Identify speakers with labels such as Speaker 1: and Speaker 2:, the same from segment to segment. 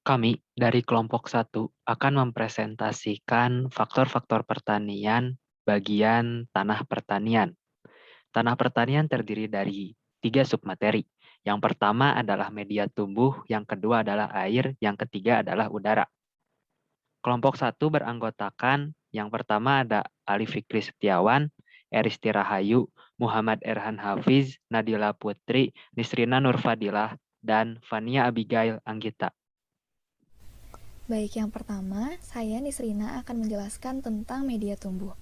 Speaker 1: Kami dari kelompok 1 akan mempresentasikan faktor-faktor pertanian bagian tanah pertanian. Tanah pertanian terdiri dari 3 submateri. Yang pertama adalah media tumbuh, yang kedua adalah air, yang ketiga adalah udara. Kelompok 1 beranggotakan yang pertama ada Ali Fikri Setiawan, Eristi Rahayu, Muhammad Erhan Hafiz, Nadila Putri, Nisrina Nurfadilah, dan Fania Abigail Anggita.
Speaker 2: Baik, yang pertama, saya Nisrina akan menjelaskan tentang media tumbuh.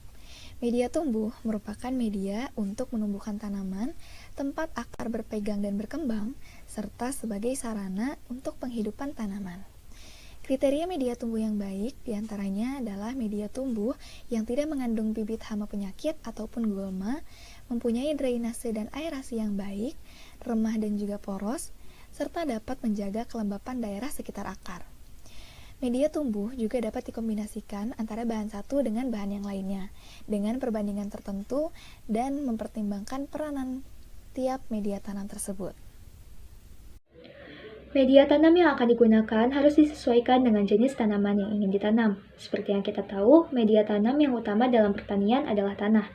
Speaker 2: Media tumbuh merupakan media untuk menumbuhkan tanaman, tempat akar berpegang dan berkembang, serta sebagai sarana untuk penghidupan tanaman. Kriteria media tumbuh yang baik diantaranya adalah media tumbuh yang tidak mengandung bibit hama penyakit ataupun gulma, mempunyai drainase dan aerasi yang baik, remah dan juga poros, serta dapat menjaga kelembapan daerah sekitar akar. Media tumbuh juga dapat dikombinasikan antara bahan satu dengan bahan yang lainnya, dengan perbandingan tertentu dan mempertimbangkan peranan tiap media tanam tersebut.
Speaker 3: Media tanam yang akan digunakan harus disesuaikan dengan jenis tanaman yang ingin ditanam. Seperti yang kita tahu, media tanam yang utama dalam pertanian adalah tanah.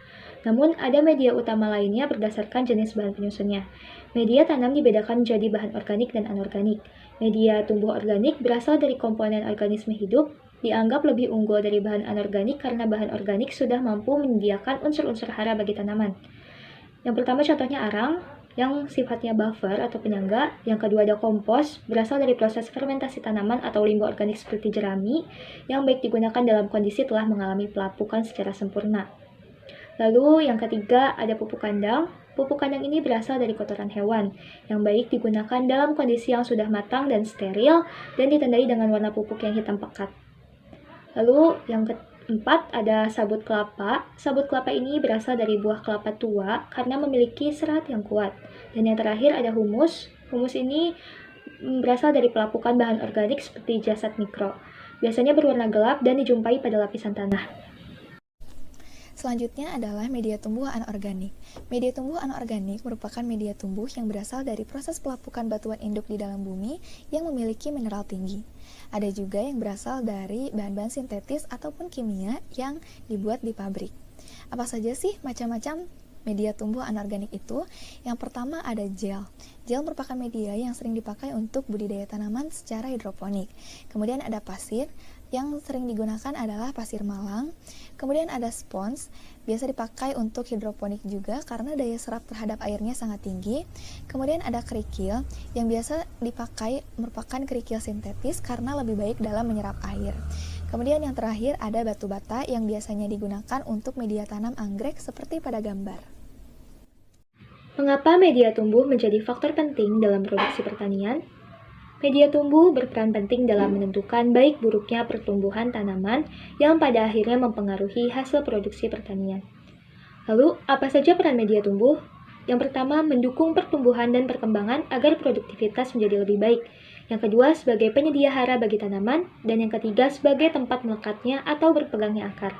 Speaker 3: Namun, ada media utama lainnya berdasarkan jenis bahan penyusunnya. Media tanam dibedakan menjadi bahan organik dan anorganik. Media tumbuh organik berasal dari komponen organisme hidup, dianggap lebih unggul dari bahan anorganik karena bahan organik sudah mampu menyediakan unsur-unsur hara bagi tanaman. Yang pertama contohnya arang, yang sifatnya buffer atau penyangga. Yang kedua ada kompos, berasal dari proses fermentasi tanaman atau limbah organik seperti jerami, yang baik digunakan dalam kondisi telah mengalami pelapukan secara sempurna. Lalu yang ketiga ada pupuk kandang. Pupuk kandang ini berasal dari kotoran hewan, yang baik digunakan dalam kondisi yang sudah matang dan steril, dan ditandai dengan warna pupuk yang hitam pekat. Lalu yang keempat ada sabut kelapa. Sabut kelapa ini berasal dari buah kelapa tua karena memiliki serat yang kuat. Dan yang terakhir ada humus. Humus ini berasal dari pelapukan bahan organik seperti jasad mikro. Biasanya berwarna gelap dan dijumpai pada lapisan tanah.
Speaker 2: Selanjutnya adalah media tumbuh anorganik. Media tumbuh anorganik merupakan media tumbuh yang berasal dari proses pelapukan batuan induk di dalam bumi yang memiliki mineral tinggi. Ada juga yang berasal dari bahan-bahan sintetis ataupun kimia yang dibuat di pabrik. Apa saja sih macam-macam media tumbuh anorganik itu? Yang pertama ada gel. Gel merupakan media yang sering dipakai untuk budidaya tanaman secara hidroponik. Kemudian ada pasir, yang sering digunakan adalah pasir malang. Kemudian ada spons, biasa dipakai untuk hidroponik juga karena daya serap terhadap airnya sangat tinggi. Kemudian ada kerikil, yang biasa dipakai merupakan kerikil sintetis karena lebih baik dalam menyerap air. Kemudian yang terakhir ada batu bata yang biasanya digunakan untuk media tanam anggrek seperti pada gambar.
Speaker 3: Mengapa media tumbuh menjadi faktor penting dalam produksi pertanian? Media tumbuh berperan penting dalam menentukan baik buruknya pertumbuhan tanaman yang pada akhirnya mempengaruhi hasil produksi pertanian. Lalu, apa saja peran media tumbuh? Yang pertama, mendukung pertumbuhan dan perkembangan agar produktivitas menjadi lebih baik. Yang kedua, sebagai penyedia hara bagi tanaman. Dan yang ketiga, sebagai tempat melekatnya atau berpegangnya akar.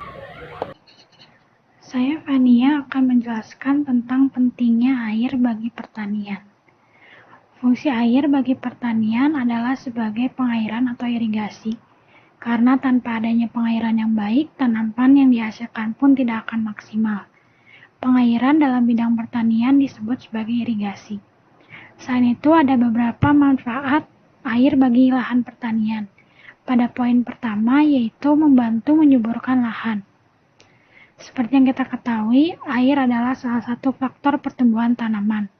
Speaker 4: Saya Fania akan menjelaskan tentang pentingnya air bagi pertanian. Fungsi air bagi pertanian adalah sebagai pengairan atau irigasi, karena tanpa adanya pengairan yang baik, tanaman yang dihasilkan pun tidak akan maksimal. Pengairan dalam bidang pertanian disebut sebagai irigasi. Selain itu, ada beberapa manfaat air bagi lahan pertanian. Pada poin pertama, yaitu membantu menyuburkan lahan. Seperti yang kita ketahui, air adalah salah satu faktor pertumbuhan tanaman,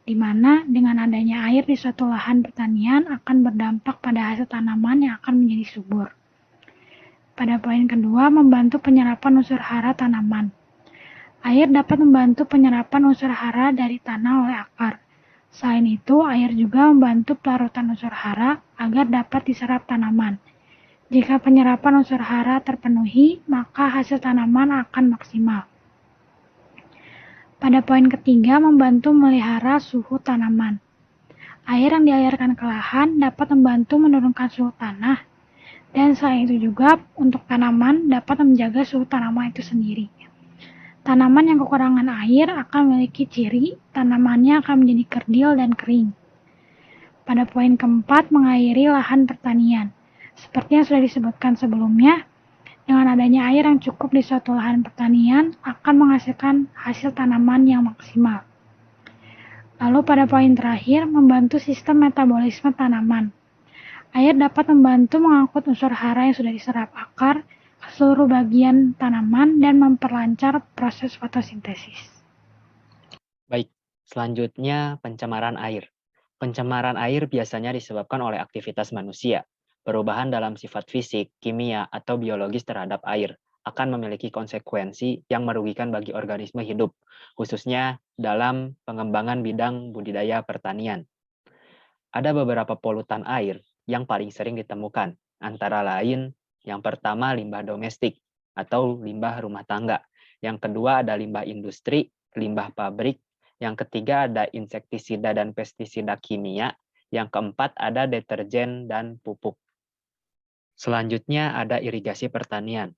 Speaker 4: di mana dengan adanya air di suatu lahan pertanian akan berdampak pada hasil tanaman yang akan menjadi subur. Pada poin kedua, membantu penyerapan unsur hara tanaman. Air dapat membantu penyerapan unsur hara dari tanah oleh akar. Selain itu, air juga membantu pelarutan unsur hara agar dapat diserap tanaman. Jika penyerapan unsur hara terpenuhi, maka hasil tanaman akan maksimal. Pada poin ketiga, membantu memelihara suhu tanaman. Air yang dialirkan ke lahan dapat membantu menurunkan suhu tanah, dan selain itu juga untuk tanaman dapat menjaga suhu tanaman itu sendiri. Tanaman yang kekurangan air akan memiliki ciri tanamannya akan menjadi kerdil dan kering. Pada poin keempat, mengairi lahan pertanian. Seperti yang sudah disebutkan sebelumnya, dengan adanya air yang cukup di suatu lahan pertanian akan menghasilkan hasil tanaman yang maksimal. Lalu pada poin terakhir, membantu sistem metabolisme tanaman. Air dapat membantu mengangkut unsur hara yang sudah diserap akar ke seluruh bagian tanaman dan memperlancar proses fotosintesis.
Speaker 1: Baik, selanjutnya pencemaran air. Pencemaran air biasanya disebabkan oleh aktivitas manusia. Perubahan dalam sifat fisik, kimia, atau biologis terhadap air akan memiliki konsekuensi yang merugikan bagi organisme hidup, khususnya dalam pengembangan bidang budidaya pertanian. Ada beberapa polutan air yang paling sering ditemukan, antara lain yang pertama limbah domestik atau limbah rumah tangga, yang kedua ada limbah industri, limbah pabrik, yang ketiga ada insektisida dan pestisida kimia, yang keempat ada deterjen dan pupuk. Selanjutnya ada irigasi pertanian.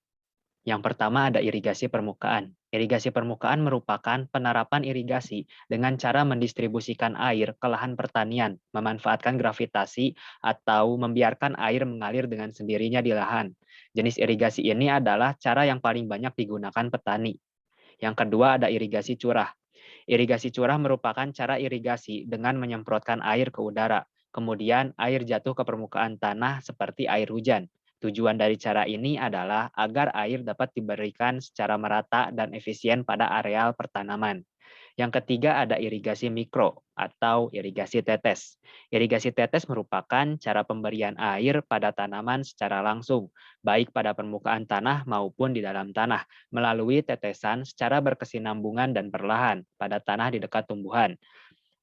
Speaker 1: Yang pertama ada irigasi permukaan. Irigasi permukaan merupakan penerapan irigasi dengan cara mendistribusikan air ke lahan pertanian, memanfaatkan gravitasi atau membiarkan air mengalir dengan sendirinya di lahan. Jenis irigasi ini adalah cara yang paling banyak digunakan petani. Yang kedua ada irigasi curah. Irigasi curah merupakan cara irigasi dengan menyemprotkan air ke udara. Kemudian air jatuh ke permukaan tanah seperti air hujan. Tujuan dari cara ini adalah agar air dapat diberikan secara merata dan efisien pada areal pertanaman. Yang ketiga ada irigasi mikro atau irigasi tetes. Irigasi tetes merupakan cara pemberian air pada tanaman secara langsung, baik pada permukaan tanah maupun di dalam tanah, melalui tetesan secara berkesinambungan dan perlahan pada tanah di dekat tumbuhan.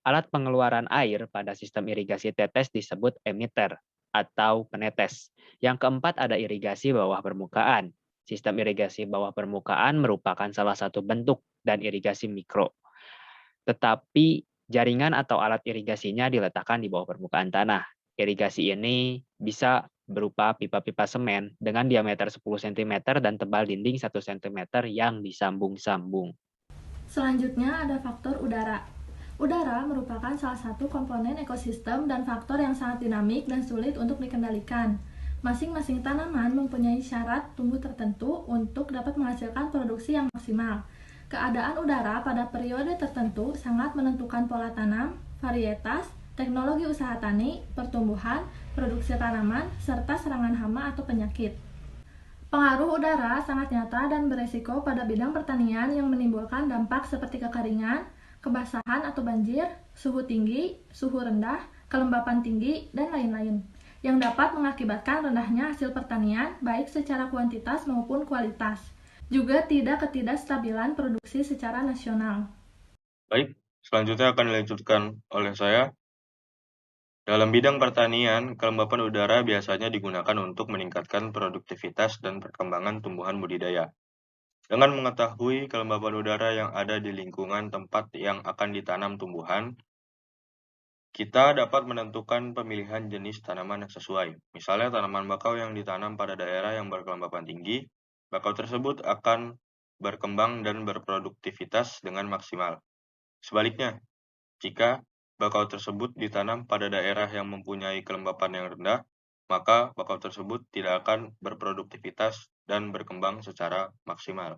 Speaker 1: Alat pengeluaran air pada sistem irigasi tetes disebut emitter atau penetes. Yang keempat ada irigasi bawah permukaan. Sistem irigasi bawah permukaan merupakan salah satu bentuk dan irigasi mikro. Tetapi jaringan atau alat irigasinya diletakkan di bawah permukaan tanah. Irigasi ini bisa berupa pipa-pipa semen dengan diameter 10 cm dan tebal dinding 1 cm yang disambung-sambung.
Speaker 5: Selanjutnya ada faktor udara. Udara merupakan salah satu komponen ekosistem dan faktor yang sangat dinamik dan sulit untuk dikendalikan. Masing-masing tanaman mempunyai syarat tumbuh tertentu untuk dapat menghasilkan produksi yang maksimal. Keadaan udara pada periode tertentu sangat menentukan pola tanam, varietas, teknologi usaha tani, pertumbuhan, produksi tanaman, serta serangan hama atau penyakit. Pengaruh udara sangat nyata dan beresiko pada bidang pertanian yang menimbulkan dampak seperti kekeringan, kebasahan atau banjir, suhu tinggi, suhu rendah, kelembapan tinggi, dan lain-lain, yang dapat mengakibatkan rendahnya hasil pertanian baik secara kuantitas maupun kualitas. Juga tidak ketidakstabilan produksi secara nasional.
Speaker 6: Baik, selanjutnya akan dilanjutkan oleh saya. Dalam bidang pertanian, kelembapan udara biasanya digunakan untuk meningkatkan produktivitas dan perkembangan tumbuhan budidaya. Dengan mengetahui kelembapan udara yang ada di lingkungan tempat yang akan ditanam tumbuhan, kita dapat menentukan pemilihan jenis tanaman yang sesuai. Misalnya tanaman bakau yang ditanam pada daerah yang berkelembapan tinggi, bakau tersebut akan berkembang dan berproduktivitas dengan maksimal. Sebaliknya, jika bakau tersebut ditanam pada daerah yang mempunyai kelembapan yang rendah, maka bakau tersebut tidak akan berproduktivitas dan berkembang secara maksimal.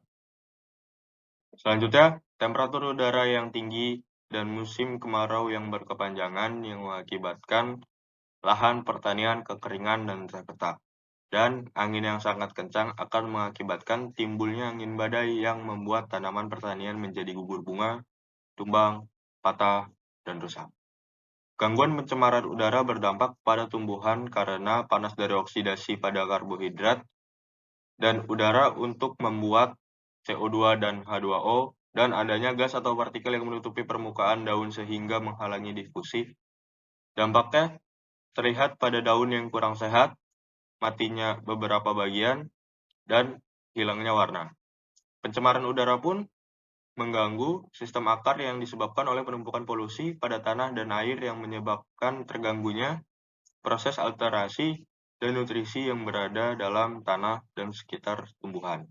Speaker 6: Selanjutnya, temperatur udara yang tinggi dan musim kemarau yang berkepanjangan yang mengakibatkan lahan pertanian kekeringan dan terketak. Dan angin yang sangat kencang akan mengakibatkan timbulnya angin badai yang membuat tanaman pertanian menjadi gugur bunga, tumbang, patah, dan rusak. Gangguan pencemaran udara berdampak pada tumbuhan karena panas dari oksidasi pada karbohidrat dan udara untuk membuat CO2 dan H2O, dan adanya gas atau partikel yang menutupi permukaan daun sehingga menghalangi difusi. Dampaknya terlihat pada daun yang kurang sehat, matinya beberapa bagian, dan hilangnya warna. Pencemaran udara pun mengganggu sistem akar yang disebabkan oleh penumpukan polusi pada tanah dan air yang menyebabkan terganggunya proses alterasi dan nutrisi yang berada dalam tanah dan sekitar tumbuhan.